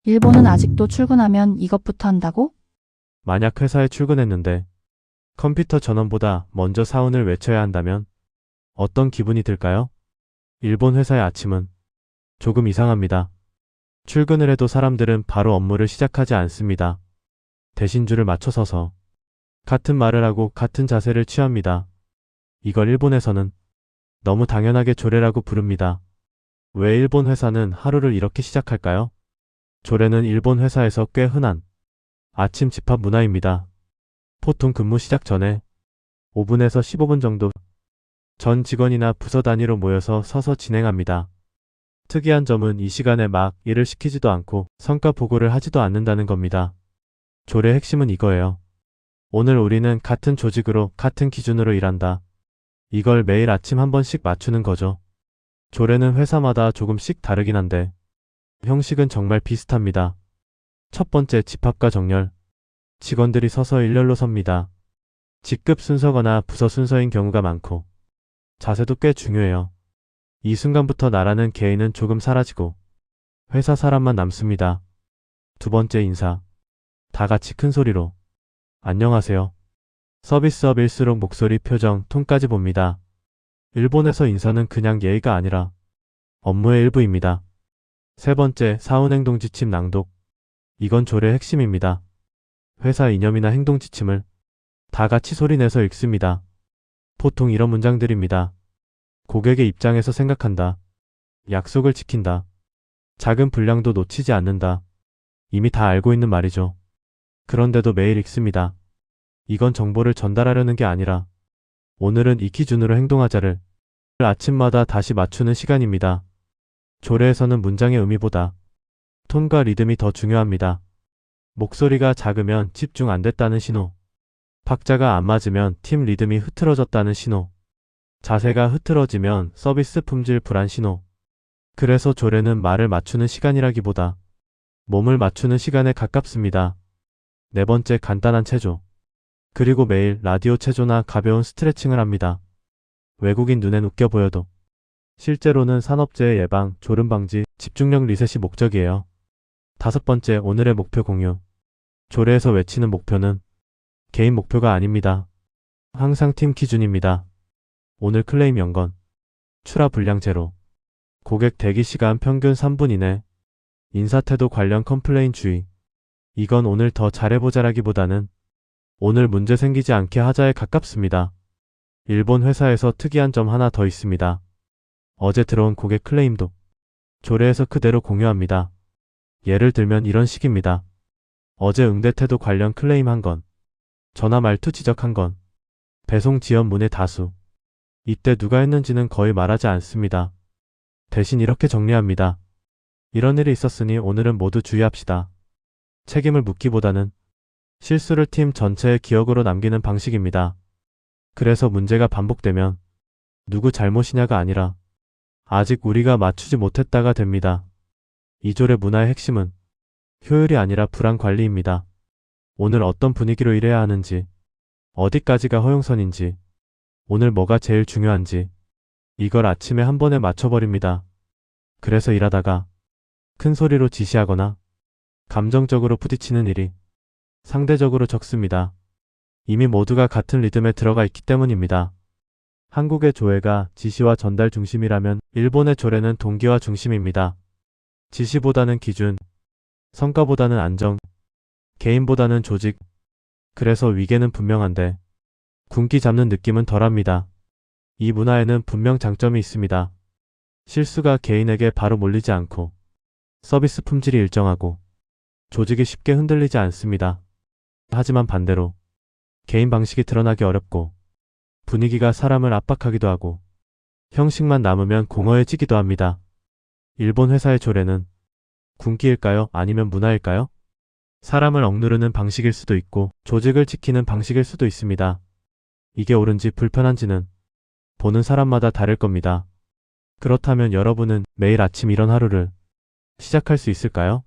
일본은 아직도 출근하면 이것부터 한다고? 만약 회사에 출근했는데 컴퓨터 전원보다 먼저 사운을 외쳐야 한다면 어떤 기분이 들까요? 일본 회사의 아침은 조금 이상합니다. 출근을 해도 사람들은 바로 업무를 시작하지 않습니다. 대신 줄을 맞춰 서서 같은 말을 하고 같은 자세를 취합니다. 이걸 일본에서는 너무 당연하게 조례라고 부릅니다. 왜 일본 회사는 하루를 이렇게 시작할까요? 조례는 일본 회사에서 꽤 흔한 아침 집합 문화입니다. 보통 근무 시작 전에 5분에서 15분 정도 전 직원이나 부서 단위로 모여서 서서 진행합니다. 특이한 점은 이 시간에 막 일을 시키지도 않고 성과 보고를 하지도 않는다는 겁니다. 조례의 핵심은 이거예요. 오늘 우리는 같은 조직으로 같은 기준으로 일한다. 이걸 매일 아침 한 번씩 맞추는 거죠. 조례는 회사마다 조금씩 다르긴 한데 형식은 정말 비슷합니다. 첫 번째, 집합과 정렬. 직원들이 서서 일렬로 섭니다. 직급 순서거나 부서 순서인 경우가 많고 자세도 꽤 중요해요. 이 순간부터 나라는 개인은 조금 사라지고 회사 사람만 남습니다. 두 번째, 인사. 다 같이 큰 소리로 안녕하세요. 서비스업일수록 목소리, 표정, 톤까지 봅니다. 일본에서 인사는 그냥 예의가 아니라 업무의 일부입니다. 세 번째, 사훈행동 지침 낭독. 이건 조례의 핵심입니다. 회사 이념이나 행동 지침을 다 같이 소리내서 읽습니다. 보통 이런 문장들입니다. 고객의 입장에서 생각한다. 약속을 지킨다. 작은 분량도 놓치지 않는다. 이미 다 알고 있는 말이죠. 그런데도 매일 읽습니다. 이건 정보를 전달하려는 게 아니라 오늘은 이 기준으로 행동하자를 아침마다 다시 맞추는 시간입니다. 조례에서는 문장의 의미보다 톤과 리듬이 더 중요합니다. 목소리가 작으면 집중 안 됐다는 신호. 박자가 안 맞으면 팀 리듬이 흐트러졌다는 신호. 자세가 흐트러지면 서비스 품질 불안 신호. 그래서 조례는 말을 맞추는 시간이라기보다 몸을 맞추는 시간에 가깝습니다. 네 번째, 간단한 체조. 그리고 매일 라디오 체조나 가벼운 스트레칭을 합니다. 외국인 눈엔 웃겨 보여도 실제로는 산업재해 예방, 졸음 방지, 집중력 리셋이 목적이에요. 다섯 번째, 오늘의 목표 공유. 조례에서 외치는 목표는 개인 목표가 아닙니다. 항상 팀 기준입니다. 오늘 클레임 연건, 출하 분량 제로, 고객 대기 시간 평균 3분 이내, 인사태도 관련 컴플레인 주의. 이건 오늘 더 잘해보자라기보다는 오늘 문제 생기지 않게 하자에 가깝습니다. 일본 회사에서 특이한 점 하나 더 있습니다. 어제 들어온 고객 클레임도 조례에서 그대로 공유합니다. 예를 들면 이런 식입니다. 어제 응대태도 관련 클레임 한 건, 전화 말투 지적 한 건, 배송 지연 문의 다수. 이때 누가 했는지는 거의 말하지 않습니다. 대신 이렇게 정리합니다. 이런 일이 있었으니 오늘은 모두 주의합시다. 책임을 묻기보다는 실수를 팀 전체의 기억으로 남기는 방식입니다. 그래서 문제가 반복되면 누구 잘못이냐가 아니라 아직 우리가 맞추지 못했다가 됩니다. 이 조례 문화의 핵심은 효율이 아니라 불안 관리입니다. 오늘 어떤 분위기로 일해야 하는지, 어디까지가 허용선인지, 오늘 뭐가 제일 중요한지 이걸 아침에 한 번에 맞춰버립니다. 그래서 일하다가 큰 소리로 지시하거나 감정적으로 부딪히는 일이 상대적으로 적습니다. 이미 모두가 같은 리듬에 들어가 있기 때문입니다. 한국의 조례가 지시와 전달 중심이라면 일본의 조례는 동기화 중심입니다. 지시보다는 기준, 성과보다는 안정, 개인보다는 조직. 그래서 위계는 분명한데 군기 잡는 느낌은 덜합니다. 이 문화에는 분명 장점이 있습니다. 실수가 개인에게 바로 몰리지 않고 서비스 품질이 일정하고 조직이 쉽게 흔들리지 않습니다. 하지만 반대로 개인 방식이 드러나기 어렵고 분위기가 사람을 압박하기도 하고 형식만 남으면 공허해지기도 합니다. 일본 회사의 조례는 군기일까요? 아니면 문화일까요? 사람을 억누르는 방식일 수도 있고 조직을 지키는 방식일 수도 있습니다. 이게 옳은지 불편한지는 보는 사람마다 다를 겁니다. 그렇다면 여러분은 매일 아침 이런 하루를 시작할 수 있을까요?